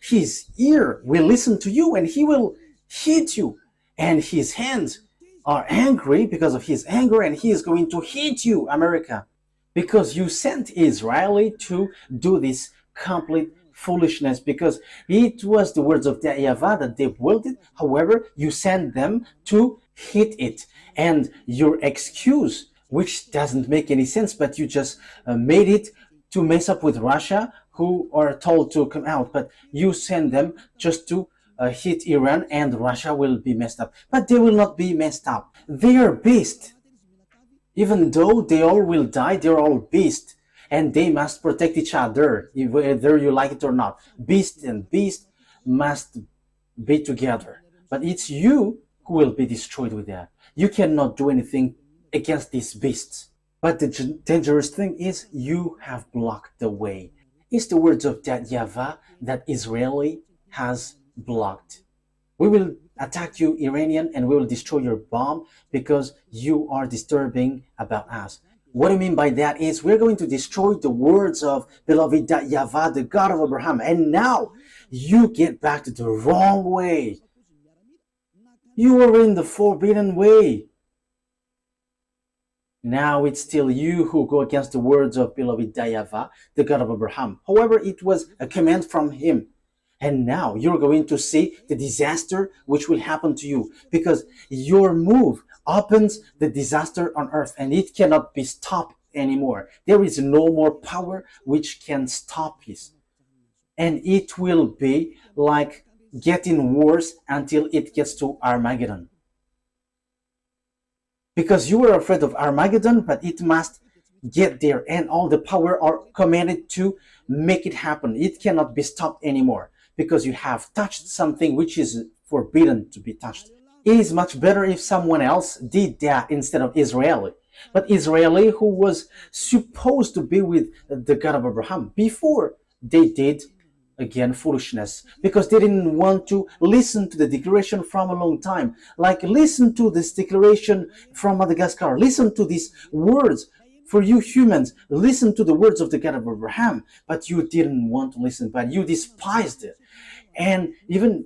His ear will listen to you and he will hit you. And his hands are angry because of his anger and he is going to hit you, America. Because you sent Israel to do this complete foolishness, because it was the words of the YAHVAH that they willed it. However, you sent them to hit it. And your excuse, which doesn't make any sense, but you just made it to mess up with Russia, who are told to come out, but you send them just to hit Iran, and Russia will be messed up. But they will not be messed up. They are beasts. Even though they all will die, they're all beasts, and they must protect each other, whether you like it or not. Beast and beast must be together. But it's you who will be destroyed with that. You cannot do anything against these beasts. But the dangerous thing is you have blocked the way. It's the words of that YAHVAH that Israeli has blocked. We will attack you, Iranian, and we will destroy your bomb because you are disturbing about us. What I mean by that is we're going to destroy the words of beloved YAHVAH, the God of Abraham. And now you get back to the wrong way. You are in the forbidden way. Now it's still you who go against the words of beloved YAHVAH, the God of Abraham. However, it was a command from him. And now you're going to see the disaster which will happen to you, because your move opens the disaster on earth and it cannot be stopped anymore. There is no more power which can stop this. And it will be like getting worse until it gets to Armageddon. Because you were afraid of Armageddon, but it must get there, and all the power are commanded to make it happen. It cannot be stopped anymore, because you have touched something which is forbidden to be touched. It is much better if someone else did that instead of Israeli. But Israeli, who was supposed to be with the God of Abraham, before they did again foolishness, because they didn't want to listen to the declaration from a long time. Like, listen to this declaration from Madagascar, listen to these words. For you humans, listen to the words of the God of Abraham. But you didn't want to listen, but you despised it. And even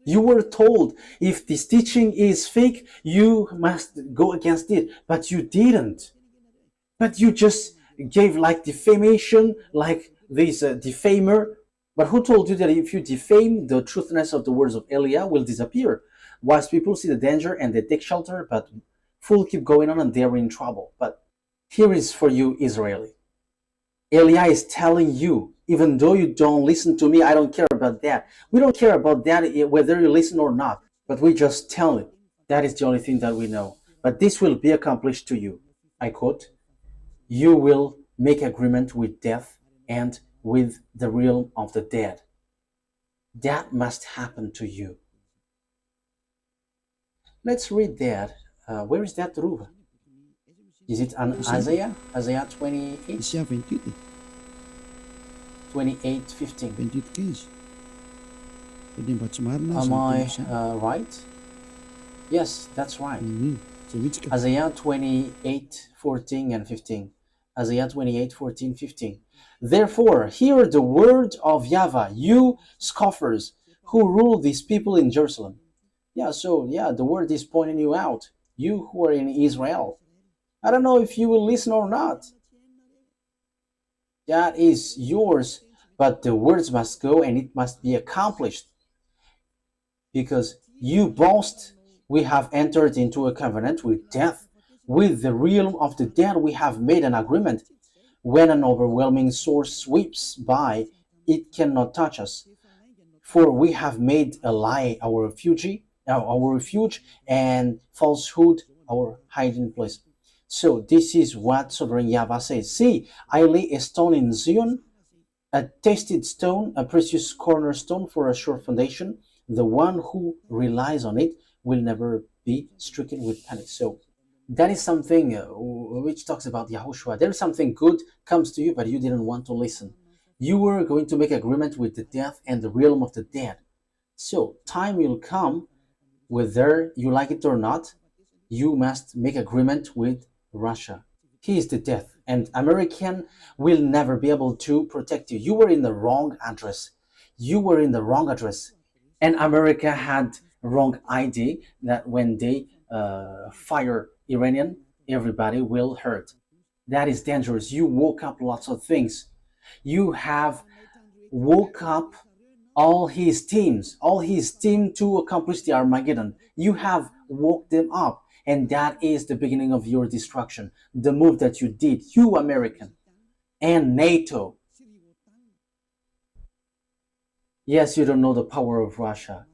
you were told, if this teaching is fake, you must go against it, but you didn't. But you just gave like defamation, like this defamer. But who told you that if you defame, the truthness of the words of Eliah will disappear? Wise people see the danger and they take shelter, but fools keep going on and they're in trouble. But here is for you, Israeli. Eliah is telling you, even though you don't listen to me, I don't care about that. We don't care about that, whether you listen or not. But we just tell it. That is the only thing that we know. But this will be accomplished to you. I quote, you will make agreement with death and with the realm of the dead. That must happen to you. Let's read that. Where is that, Ruva? Is it on Isaiah? Isaiah 28? Isaiah 28. 28:15. 28:15. Pwede ba sumarna Am sa I Isaiah? right? Yes, that's right. So which ka? Isaiah 28:14 and 15. Isaiah 28:14, 15. Therefore, hear the word of YAHVAH, you scoffers who rule these people in Jerusalem. The word is pointing you out, you who are in Israel. I don't know if you will listen or not. That is yours, but the words must go and it must be accomplished. Because you boast, we have entered into a covenant with death. With the realm of the dead we have made an agreement. When an overwhelming source sweeps by, it cannot touch us. For we have made a lie our refuge, and falsehood our hiding place. So this is what Sovereign YAHVAH says. See, I lay a stone in Zion, a tested stone, a precious cornerstone for a sure foundation. The one who relies on it will never be stricken with panic. So that is something which talks about Yahushua. There is something good comes to you, but you didn't want to listen. You were going to make agreement with the death and the realm of the dead. So time will come, whether you like it or not, you must make agreement with Russia. He is the death, and American will never be able to protect you. You were in the wrong address. You were in the wrong address, and America had wrong idea that when they fire Iranian, everybody will hurt. That is dangerous. You woke up lots of things. You have woke up all his team to accomplish the Armageddon. You have woke them up, and that is the beginning of your destruction. The move that you did, you American and NATO. Yes, you don't know the power of Russia.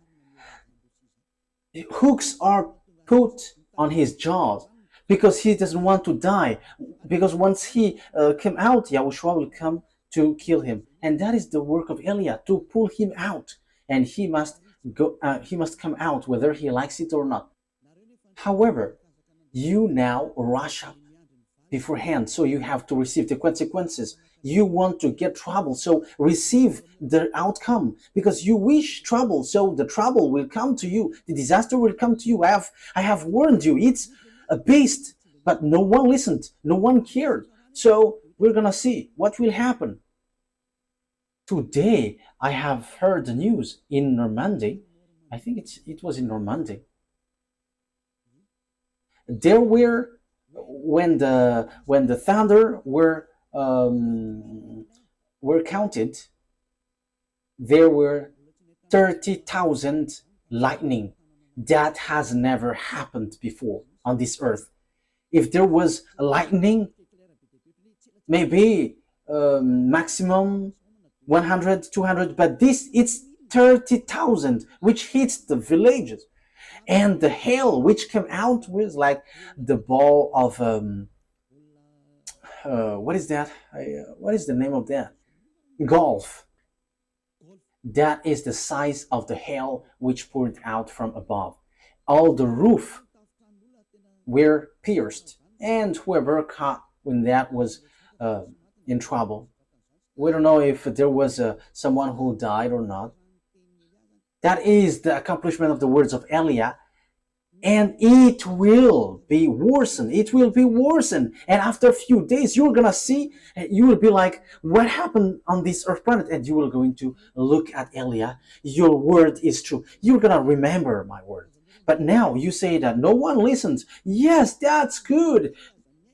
Hooks are put on his jaws because he doesn't want to die. Because once he came out, Yahushua will come to kill him, and that is the work of Eliah, to pull him out, and he must go. He must come out whether he likes it or not. However, you now rush up beforehand, so you have to receive the consequences. You want to get trouble, so receive the outcome, because you wish trouble, so the trouble will come to you. The disaster will come to you. I have warned you. It's a beast, but no one listened. No one cared. So we're gonna see what will happen. Today, I have heard the news in Normandy. I think it was in Normandy. There were, when the thunder were counted, there were 30,000 lightning. That has never happened before on this earth. If there was a lightning, maybe maximum 100, 200, but this, it's 30,000, which hits the villages. And the hail which came out was like the ball of what is that? What is the name of that? Golf. That is the size of the hail which poured out from above. All the roof were pierced, and whoever caught when that was in trouble. We don't know if there was someone who died or not. That is the accomplishment of the words of Eliah, and it will be worsened. It will be worsened, and after a few days, you're gonna see. You will be like, "What happened on this earth planet?" And you will going to look at Eliah. Your word is true. You're gonna remember my word. But now you say that no one listens. Yes, that's good.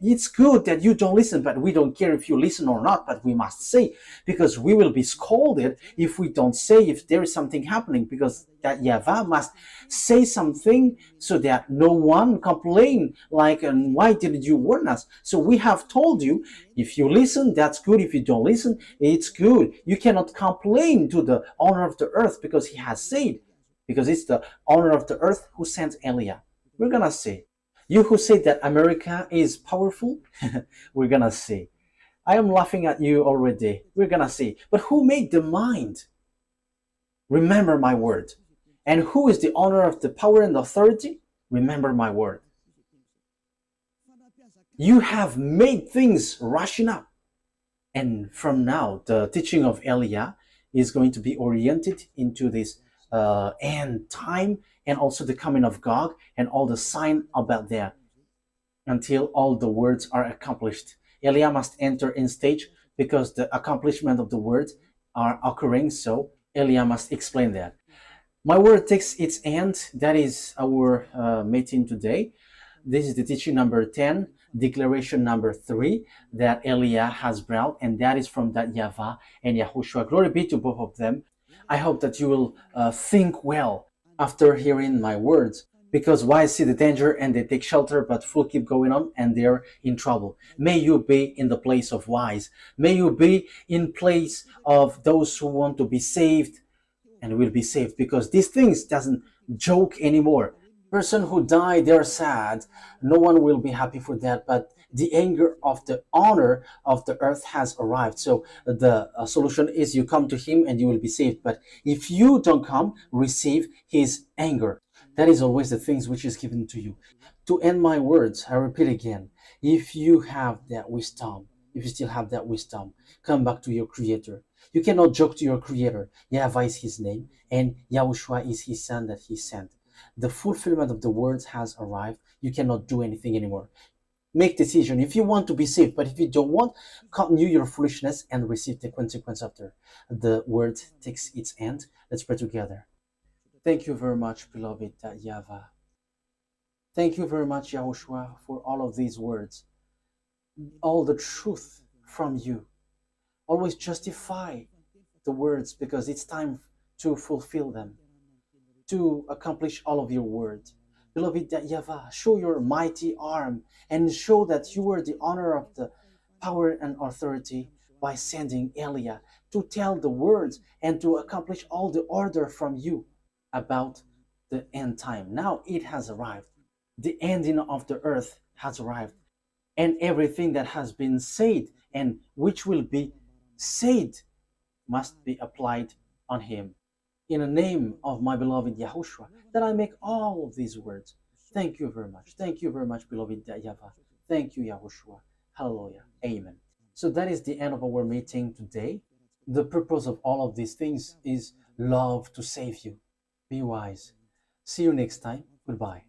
It's good that you don't listen, but we don't care if you listen or not, but we must say, because we will be scolded if we don't say if there is something happening, because that YAHVAH must say something so that no one complain like, and why didn't you warn us? So we have told you, if you listen, that's good. If you don't listen, it's good. You cannot complain to the owner of the earth, because he has said, because it's the owner of the earth who sent Eliah. We're gonna say, you who say that America is powerful, we're gonna see. I am laughing at you already. We're gonna see. But who made the mind? Remember my word. And who is the owner of the power and authority? Remember my word. You have made things rushing up. And from now, the teaching of Eliah is going to be oriented into this end time, and also the coming of Gog and all the sign about that, until all the words are accomplished. Eliah must enter in stage, because the accomplishment of the words are occurring, so Eliah must explain that. My word takes its end. That is our meeting today. This is the teaching number 10, declaration number 3 that Eliah has brought, and that is from that YAHVAH and YAHOSHUA. Glory be to both of them. I hope that you will think well after hearing my words, because wise see the danger and they take shelter, but fool keep going on and they're in trouble. May you be in the place of wise. May you be in place of those who want to be saved and will be saved, because these things doesn't joke anymore. Person who died, they're sad. No one will be happy for that. But the anger of the honor of the earth has arrived. So the solution is you come to him and you will be saved. But if you don't come, receive his anger. That is always the things which is given to you. To end my words, I repeat again, if you have that wisdom, if you still have that wisdom, come back to your creator. You cannot joke to your creator. YAHVAH is his name, and YAHOSHUA is his son that he sent. The fulfillment of the words has arrived. You cannot do anything anymore. Make decision if you want to be saved, but if you don't want, continue your foolishness and receive the consequence after the word takes its end. Let's pray together. Thank you very much, beloved YAHVAH. Thank you very much, YAHOSHUA, for all of these words, all the truth from you. Always justify the words because it's time to fulfill them, to accomplish all of your words. Beloved YAHVAH, show your mighty arm and show that you were the honor of the power and authority by sending Elijah to tell the words and to accomplish all the order from you about the end time. Now it has arrived. The ending of the earth has arrived. And everything that has been said and which will be said must be applied on him. In the name of my beloved YAHOSHUA, that I make all of these words. Thank you very much. Thank you very much, beloved YAHVAH. Thank you, YAHOSHUA. Hallelujah. Amen. So that is the end of our meeting today. The purpose of all of these things is love to save you. Be wise. See you next time. Goodbye.